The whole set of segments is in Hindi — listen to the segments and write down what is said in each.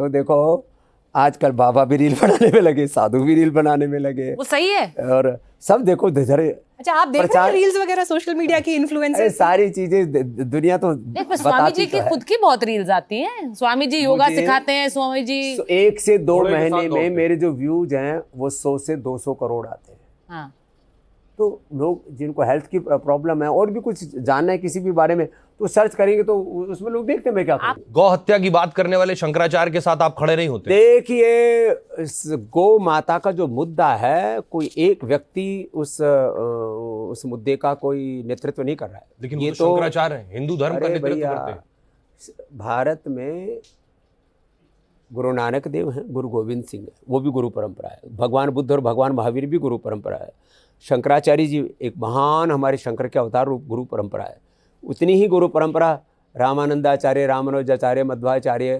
तो देखो आजकल बाबा भी रील बनाने में लगे, साधु भी रील बनाने में लगे, वो सही है। और सब देखो अच्छा, आप देख रहे हैं रील्स वगैरह सोशल मीडिया की इन्फ्लुएंसर्स, सारी चीजें दुनिया तो देखो स्वामी जी की खुद की बहुत रील्स आती हैं। स्वामी जी योगा सिखाते हैं, स्वामी जी 1 से 2 महीने में मेरे जो व्यूज हैं वो 100 से 200 करोड़ आते हैं। हाँ। तो लोग जिनको हेल्थ की प्रॉब्लम है और भी कुछ जानना है किसी भी बारे में तो सर्च करेंगे तो उसमें लोग देखते हैं मैं क्या करूं। गौ हत्या की बात करने वाले शंकराचार्य के साथ आप खड़े नहीं होते। देखिए गौ माता का जो मुद्दा है, कोई एक व्यक्ति उस मुद्दे का कोई नेतृत्व नहीं कर रहा है, लेकिन ये वो तो शंकराचार्य हैं, हिंदू धर्म का नेतृत्व करते हैं। भारत में गुरु नानक देव हैं, गुरु गोविंद सिंह है, वो भी गुरु परंपरा है। भगवान बुद्ध और भगवान महावीर भी गुरु परंपरा है। शंकराचार्य जी एक महान हमारे शंकर के अवतार रूप गुरु परंपरा है। उतनी ही गुरु परंपरा रामानंदाचार्य, रामानुजाचार्य, मध्वाचार्य,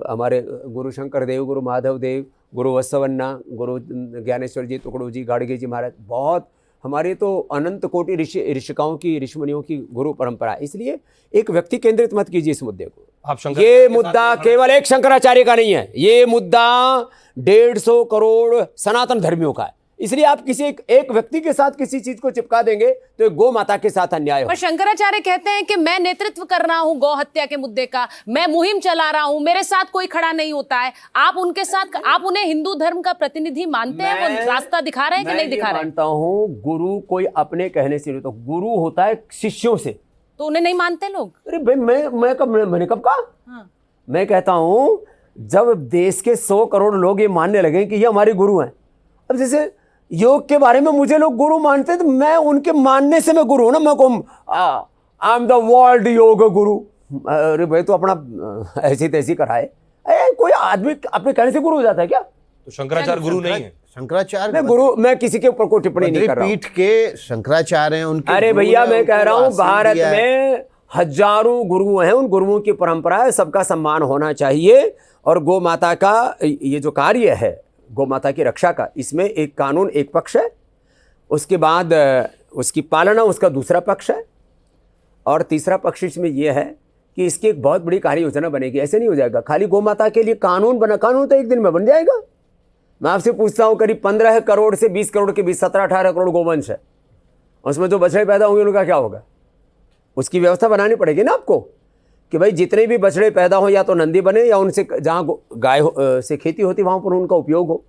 हमारे गुरु शंकर देव, गुरु माधव देव, गुरु वत्सवन्ना, गुरु ज्ञानेश्वर जी, टुकड़ू जी, गाड़गे जी महाराज, बहुत हमारे तो अनंत कोटि ऋषिकाओं की, ऋषिमुनियों की गुरु परंपरा। इसलिए एक व्यक्ति केंद्रित मत कीजिए इस मुद्दे को। ये मुद्दा केवल एक शंकराचार्य का नहीं है, ये मुद्दा 150 करोड़ सनातन धर्मियों का है। इसलिए आप किसी एक व्यक्ति के साथ किसी चीज को चिपका देंगे तो गौ माता के साथ अन्याय हो। पर शंकराचार्य कहते हैं कि मैं नेतृत्व कर रहा हूं गौ हत्या के मुद्दे का, मैं मुहिम चला रहा हूं, मेरे साथ कोई खड़ा नहीं होता है। आप उनके साथ, आप उन्हें हिंदू धर्म का प्रतिनिधि मानते हैं? वो रास्ता दिखा रहे हैं कि नहीं दिखा रहे? मानता हूं गुरु कोई अपने कहने से नहीं, तो गुरु होता है शिष्यों से। तो उन्हें नहीं मानते लोग? अरे भाई मैंने कब कहा? हाँ। मैं कहता हूं जब देश के 100 करोड़ लोग ये मानने लगे कि ये हमारे गुरु हैं, अब जैसे योग के बारे में मुझे लोग गुरु मानते हैं तो मैं उनके मानने से मैं गुरु हूं ना। मैं कहूँ I am the world yoga guru, अरे भाई तो अपना ऐसी तैसी कराए। कोई आदमी अपने कहने से गुरु हो जाता है क्या? तो शंकराचार्य गुरु नहीं है। शंकराचार्य मैं गुरु, मैं किसी के ऊपर कोई टिप्पणी नहीं कर रहा हूं। पीठ के शंकराचार्य हैं उनके। अरे भैया मैं कह रहा हूं भारत में हजारों गुरु हैं, उन गुरुओं की परंपरा है, सबका सम्मान होना चाहिए। और गौ माता का ये जो कार्य है गौ माता की रक्षा का, इसमें एक कानून एक पक्ष है, उसके बाद उसकी पालना उसका दूसरा पक्ष है, और तीसरा पक्ष इसमें यह है कि इसकी एक बहुत बड़ी कार्य योजना बनेगी। ऐसे नहीं हो जाएगा खाली गौ माता के लिए कानून बना, कानून तो एक दिन में बन जाएगा। मैं आपसे पूछता हूँ करीब 15 करोड़ से 20 करोड़ के बीच 17-18 करोड़ गोवंश है, उसमें जो बछड़े पैदा होंगे उनका क्या होगा? उसकी व्यवस्था बनानी पड़ेगी ना आपको कि भाई जितने भी बछड़े पैदा हो या तो नंदी बने या उनसे जहाँ गाय से खेती होती वहाँ पर उनका उपयोग हो,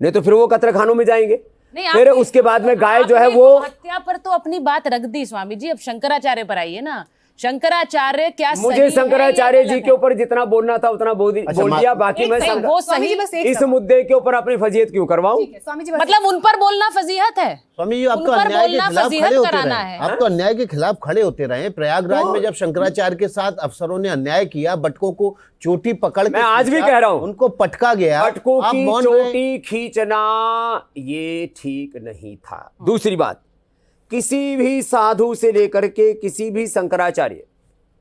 नहीं तो फिर वो कतरखानों में जाएंगे। फिर उसके बाद में गाय जो है वो हत्या पर तो अपनी बात रख दी स्वामी जी, अब शंकराचार्य पर आइए ना। शंकराचार्य क्या मुझे शंकराचार्य जी के ऊपर जितना बोलना था उतना बोल दिया, बाकी मैं वो सही इस मुद्दे के ऊपर अपनी फजीहत क्यों करवाऊं? मतलब उन पर बोलना फजीहत है? स्वामी जी आपको अन्याय के खिलाफ खड़े होते रहे, आप तो अन्याय के खिलाफ खड़े होते रहे। प्रयागराज में जब शंकराचार्य के साथ अफसरों ने अन्याय किया, बटकों को चोटी पकड़ के, मैं आज भी कह रहा हूं, उनको पटका गया, बटकों की चोटी खींचना ये ठीक नहीं था। दूसरी बात, किसी भी साधु से लेकर के किसी भी शंकराचार्य,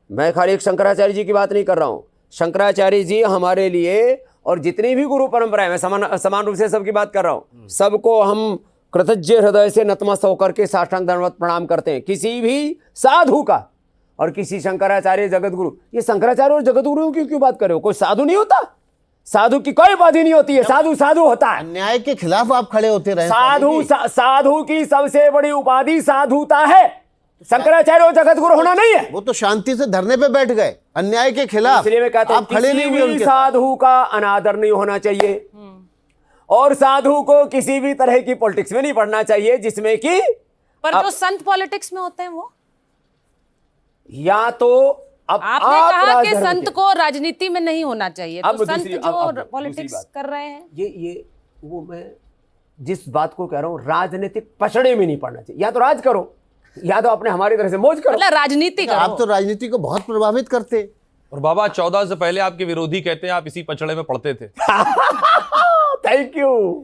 मैं खाली एक शंकराचार्य जी की बात नहीं कर रहा हूं, शंकराचार्य जी हमारे लिए और जितनी भी गुरु परंपराएं, मैं समान रूप से सबकी बात कर रहा हूं, सबको हम कृतज्ञ हृदय से नतमस्तक होकर के साष्टांग दंडवत प्रणाम करते हैं, किसी भी साधु का। और किसी शंकराचार्य जगत गुरु, ये शंकराचार्य और जगत गुरु की क्यों बात कर रहे हो? कोई साधु नहीं होता, साधु की कोई उपाधि नहीं होती है, साधु साधु होता है। अन्याय के खिलाफ आप खड़े होते रहे। साधु की सबसे बड़ी उपाधि साधुता है, शंकराचार्य और जगत गुरु होना नहीं है। वो तो शांति से धरने पे बैठ गए अन्याय के खिलाफ, इसलिए मैं कहता हूं खड़े नहीं हुए उनके। साधु का अनादर नहीं होना चाहिए और साधु को किसी भी तरह की पॉलिटिक्स में नहीं पढ़ना चाहिए जिसमें कि पर जो संत पॉलिटिक्स में होते हैं वो, या तो आपने कहा कि संत को राजनीति में नहीं होना चाहिए, तो संत जो पॉलिटिक्स कर रहे हैं, ये वो मैं जिस बात को कह रहा हूँ, राजनीतिक पछड़े में नहीं पड़ना चाहिए। या तो राज करो या तो अपने हमारी तरह से मौज करो, मतलब राजनीति करो। आप तो राजनीति को बहुत प्रभावित करते। और बाबा 14 से पहले आपके विरोधी कहते हैं आप इसी पचड़े में पड़ते थे। Thank you.